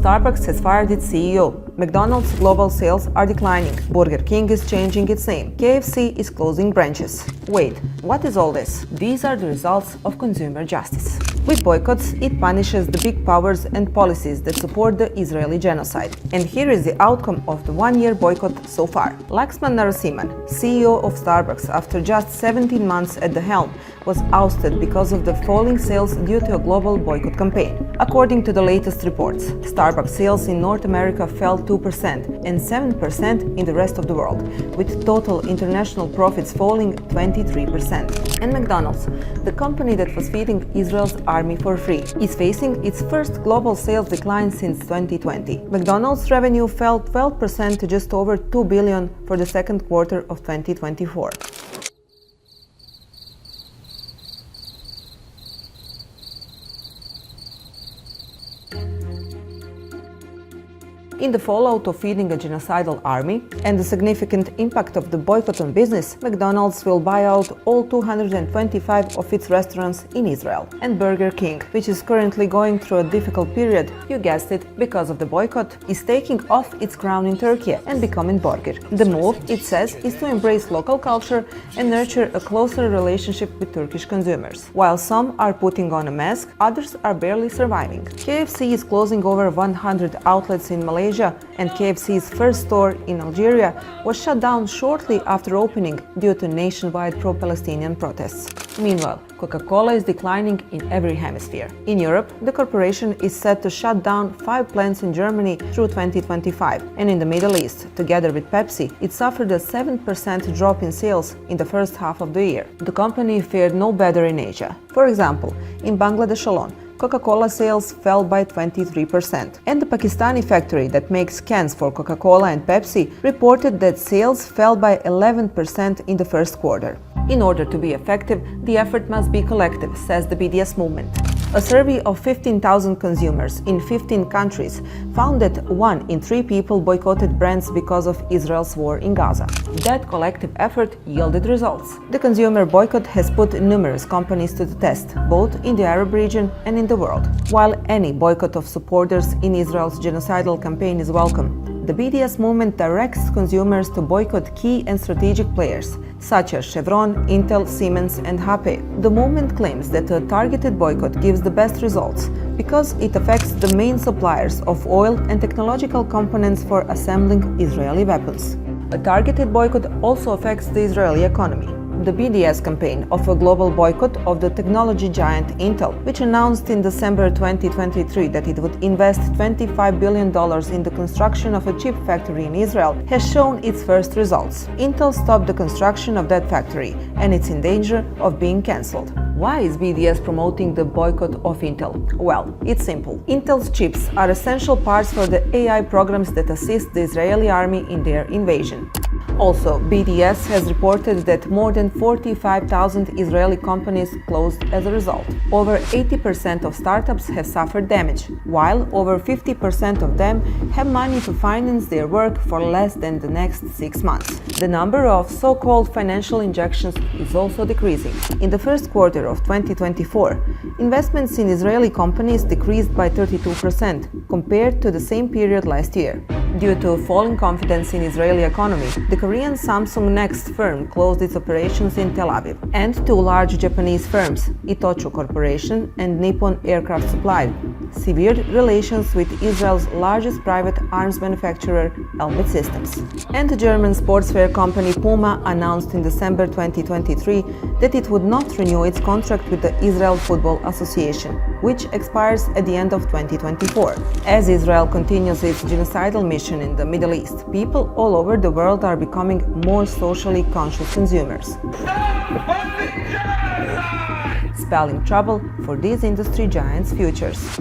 Starbucks has fired its CEO. McDonald's global sales are declining. Burger King is changing its name. KFC is closing branches. Wait, what is all this? These are the results of consumer justice. With boycotts, it punishes the big powers and policies that support the Israeli genocide. And here is the outcome of the one-year boycott so far. Laxman Narasimhan, CEO of Starbucks, after just 17 months at the helm, was ousted because of the falling sales due to a global boycott campaign. According to the latest reports, Starbucks sales in North America fell 2% and 7% in the rest of the world, with total international profits falling 23%. And McDonald's, the company that was feeding Israel's army for free, is facing its first global sales decline since 2020. McDonald's revenue fell 12% to just over $2 billion for the second quarter of 2024. In the fallout of feeding a genocidal army and the significant impact of the boycott on business, McDonald's will buy out all 225 of its restaurants in Israel. And Burger King, which is currently going through a difficult period, you guessed it, because of the boycott, is taking off its crown in Turkey and becoming burger. The move, it says, is to embrace local culture and nurture a closer relationship with Turkish consumers. While some are putting on a mask, others are barely surviving. KFC is closing over 100 outlets in Malaysia, and KFC's first store in Algeria was shut down shortly after opening due to nationwide pro-Palestinian protests. Meanwhile, Coca-Cola is declining in every hemisphere. In Europe, the corporation is set to shut down 5 plants in Germany through 2025, and in the Middle East, together with Pepsi, it suffered a 7% drop in sales in the first half of the year. The company fared no better in Asia. For example, in Bangladesh alone, Coca-Cola sales fell by 23%. And the Pakistani factory that makes cans for Coca-Cola and Pepsi reported that sales fell by 11% in the first quarter. In order to be effective, the effort must be collective, says the BDS movement. A survey of 15,000 consumers in 15 countries found that 1 in 3 people boycotted brands because of Israel's war in Gaza. That collective effort yielded results. The consumer boycott has put numerous companies to the test, both in the Arab region and in the world. While any boycott of supporters in Israel's genocidal campaign is welcome, the BDS movement directs consumers to boycott key and strategic players, such as Chevron, Intel, Siemens, and HP. The movement claims that a targeted boycott gives the best results because it affects the main suppliers of oil and technological components for assembling Israeli weapons. A targeted boycott also affects the Israeli economy. The BDS campaign of a global boycott of the technology giant Intel, which announced in December 2023 that it would invest $25 billion in the construction of a chip factory in Israel, has shown its first results. Intel stopped the construction of that factory, and it's in danger of being cancelled. Why is BDS promoting the boycott of Intel? Well, it's simple. Intel's chips are essential parts for the AI programs that assist the Israeli army in their invasion. Also, BDS has reported that more than 45,000 Israeli companies closed as a result. Over 80% of startups have suffered damage, while over 50% of them have money to finance their work for less than the next 6 months. The number of so-called financial injections is also decreasing. In the first quarter of 2024, investments in Israeli companies decreased by 32% compared to the same period last year. Due to falling confidence in Israeli economy, the Korean Samsung Next firm closed its operations in Tel Aviv, and 2 large Japanese firms, Itochu Corporation and Nippon Aircraft Supply, severed relations with Israel's largest private arms manufacturer, Elbit Systems. And the German sportswear company Puma announced in December 2023 that it would not renew its contract with the Israel Football Association, which expires at the end of 2024. As Israel continues its genocidal mission in the Middle East, people all over the world are becoming more socially conscious consumers, spelling trouble for these industry giants' futures.